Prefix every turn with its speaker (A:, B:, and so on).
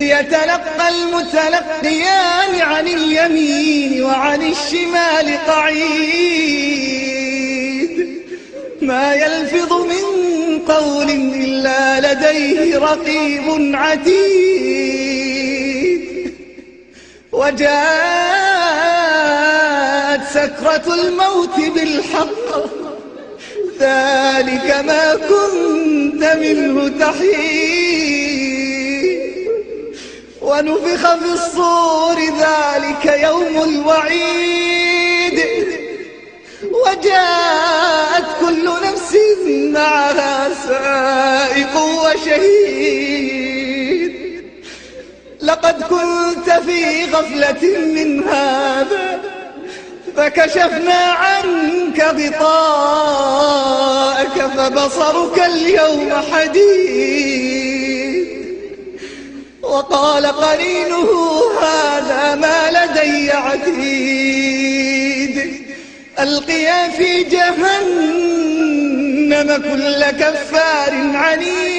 A: يتلقى المتلقيان عن اليمين وعن الشمال قعيد ما يلفظ من قول إلا لديه رقيب عتيد وجاءت سكرة الموت بالحق ذلك ما كنت منه تحيد ونفخ في الصور ذلك يوم الوعيد وجاءت كل نفس معها سائق وشهيد لقد كنت في غفلة من هذا فكشفنا عنك غطاءك فبصرك اليوم حديد وقال قرينه هذا ما لدي عتيد ألقيا في جهنم كل كفار عنيد